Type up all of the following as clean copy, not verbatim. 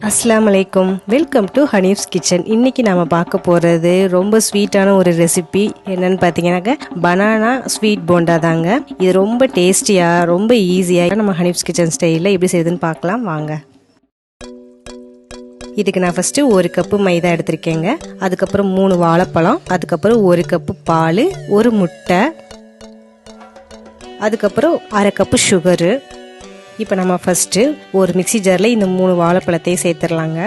அஸ்ஸலாமு அலைக்கும், welcome to Hanif's kitchen. இன்றைக்கி நம்ம பார்க்க போகிறது ரொம்ப ஸ்வீட்டான ஒரு ரெசிபி. என்னென்னு பார்த்தீங்கன்னாக்க பனானா ஸ்வீட் போண்டா தாங்க. இது ரொம்ப டேஸ்டியாக ரொம்ப ஈஸியாக நம்ம ஹனீஃப்ஸ் கிச்சன் ஸ்டைலில் எப்படி செய்யுதுன்னு பார்க்கலாம் வாங்க. இதுக்கு நான் ஃபஸ்ட்டு 1 கப்பு மைதா எடுத்திருக்கேங்க. அதுக்கப்புறம் 3 வாழைப்பழம், அதுக்கப்புறம் 1 கப்பு பால், 1 முட்டை, அதுக்கப்புறம் 1/2 கப்பு சுகரு. இப்போ நம்ம ஃபஸ்ட்டு ஒரு மிக்சி ஜாரில் இந்த 3 வாழைப்பழத்தையும் சேர்த்துடலாங்க.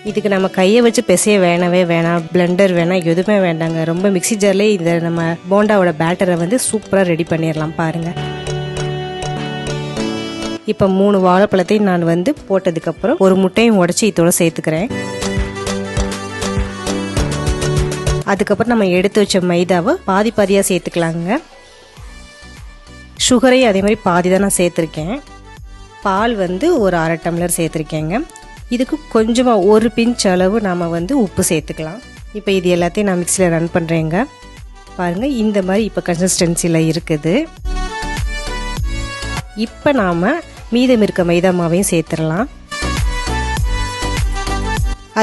இதுக்கு நம்ம கையை வச்சு பிசைய வேணாம், பிளெண்டர் வேணாம், எதுவுமே வேண்டாங்க. ரொம்ப மிக்சி ஜார்லேயே இந்த நம்ம போண்டாவோட பேட்டரை சூப்பராக ரெடி பண்ணிடலாம் பாருங்கள். இப்போ 3 வாழைப்பழத்தையும் நான் போட்டதுக்கப்புறம் 1 முட்டையும் உடச்சி இதோட சேர்த்துக்கிறேன். அதுக்கப்புறம் நம்ம எடுத்து வச்ச மைதாவை பாதியாக சேர்த்துக்கலாங்க. சுகரையும் அதே மாதிரி பாதி தான் நான் சேர்த்துருக்கேன். பால் ஒரு 1/2 டம்ளர் சேர்த்துருக்கேங்க. இதுக்கு கொஞ்சமாக 1 பிஞ்ச் அளவு நாம் உப்பு சேர்த்துக்கலாம். இப்போ இது எல்லாத்தையும் நான் மிக்சியில் ரன் பண்ணுறேங்க. பாருங்கள், இந்த மாதிரி இப்போ கன்சிஸ்டன்சியில் இருக்குது. இப்போ நாம் மீதம் இருக்க மைதா மாவையும் சேர்த்துடலாம்.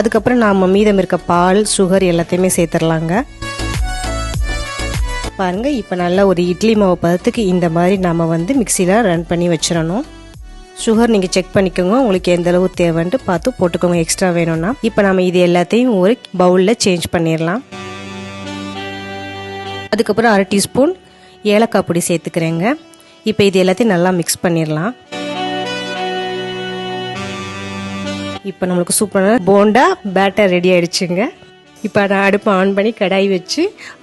அதுக்கப்புறம் நாம் மீதம் இருக்க பால், சுகர் எல்லாத்தையுமே சேர்த்துடலாங்க. பாருங்கள், இப்போ நல்லா ஒரு இட்லி மாவு பதத்துக்கு இந்த மாதிரி நாம் மிக்சியில் ரன் பண்ணி வச்சிடணும். சுகர் நீங்கள் செக் பண்ணிக்கோங்க, உங்களுக்கு எந்த அளவு தேவைன்ட்டு பார்த்து போட்டுக்கோங்க எக்ஸ்ட்ரா வேணும்னா. இப்போ நம்ம இது எல்லாத்தையும் ஒரு பவுலில் சேஞ்ச் பண்ணிடலாம். அதுக்கப்புறம் 1/2 டீஸ்பூன் ஏலக்காய் பொடி சேர்த்துக்கிறேங்க. இப்போ இது எல்லாத்தையும் நல்லா மிக்ஸ் பண்ணிடலாம். இப்போ நம்மளுக்கு சூப்பரான போண்டா பேட்டர் ரெடி ஆயிடுச்சுங்க. இப்போ நான் அடுப்பை ஆன் பண்ணி கடாய் வச்சு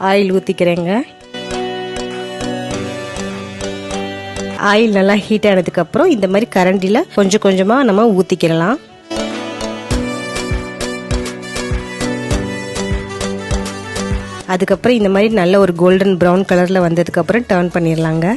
ஆயில் ஊற்றிக்கிறேங்க. ஆயில் நல்லா ஹீட் ஆனதுக்கப்புறம் இந்த மாதிரி கரண்டியில் கொஞ்சம் கொஞ்சமாக நம்ம ஊற்றிக்கிடலாம். அதுக்கப்புறம் இந்த மாதிரி நல்ல ஒரு கோல்டன் ப்ரௌன் கலரில் வந்ததுக்கப்புறம் டர்ன் பண்ணிடலாங்க.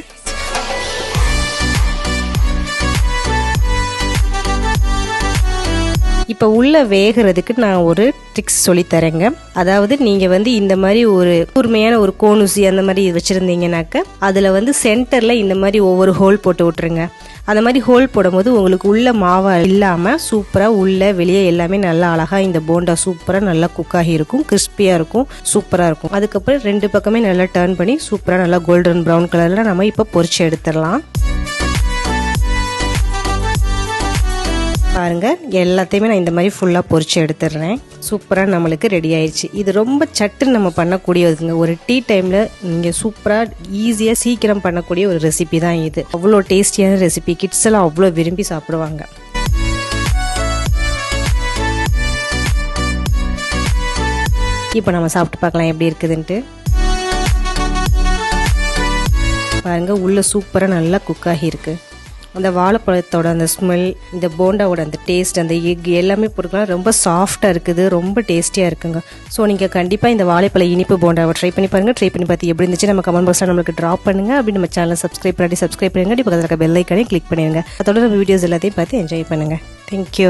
இப்போ உள்ளே வேகிறதுக்கு நான் ஒரு ட்ரிக்ஸ் சொல்லித்தரேங்க. அதாவது நீங்கள் இந்த மாதிரி ஒரு கூர்மையான ஒரு கோனுசி அந்த மாதிரி வச்சுருந்தீங்கன்னாக்க அதில் சென்டரில் இந்த மாதிரி ஒவ்வொரு ஹோல் போட்டு விட்டுருங்க. அந்த மாதிரி ஹோல் போடும்போது உங்களுக்கு உள்ள மாவை இல்லாமல் சூப்பராக உள்ளே வெளியே எல்லாமே நல்லா அழகாக இந்த போண்டா சூப்பராக நல்லா குக்காகி இருக்கும், கிறிஸ்பியாக இருக்கும், சூப்பராக இருக்கும். அதுக்கப்புறம் 2 பக்கமே நல்லா டர்ன் பண்ணி சூப்பராக நல்லா கோல்டன் ப்ரௌன் கலரில் நம்ம இப்போ பொரிச்சு எடுத்துடலாம். பாருங்க, எல்லாத்தையுமே நான் இந்த மாதிரி ஃபுல்லாக பொரிச்சு எடுத்துடுறேன். சூப்பராக நம்மளுக்கு ரெடி ஆயிடுச்சு. இது ரொம்ப சட்டுன்னு நம்ம பண்ணக்கூடியதுங்க. ஒரு டீ டைமில் நீங்கள் சூப்பராக ஈஸியாக சீக்கிரம் பண்ணக்கூடிய ஒரு ரெசிபி தான் இது. அவ்வளோ டேஸ்டியான ரெசிபி, கிட்ஸ் எல்லாம் அவ்வளோ விரும்பி சாப்பிடுவாங்க. இப்போ நம்ம சாப்பிட்டு பார்க்கலாம் எப்படி இருக்குதுன்ட்டு. பாருங்க, உள்ள சூப்பராக நல்லா குக் ஆகியிருக்கு. அந்த வாழைப்பழத்தோட அந்த ஸ்மெல், இந்த போண்டாவோட அந்த டேஸ்ட், அந்த எக் எல்லாமே போட்டுக்கலாம். ரொம்ப சாஃப்டாக இருக்குது, ரொம்ப டேஸ்டியாக இருக்குங்க. ஸோ நீங்கள் கண்டிப்பாக இந்த வாழைப்பழ இனிப்பு போண்டாவை ட்ரை பண்ணி பாருங்கள். ட்ரை பண்ணி பார்த்து எப்படி இருந்துச்சு நம்ம கமெண்ட் பாக்ஸில் நம்மளுக்கு ட்ராப் பண்ணுங்கள். அப்படி நம்ம சேனலை சப்ஸ்கிரைப் பண்ணுங்க. இப்போ பக்கத்தில் இருக்க பெல் ஐக்கானே கிளிக் பண்ணிடுங்க. அதோட நம்ம வீடியோஸ் எல்லாத்தையும் பார்த்து என்ஜாய் பண்ணுங்கள். தேங்க்யூ.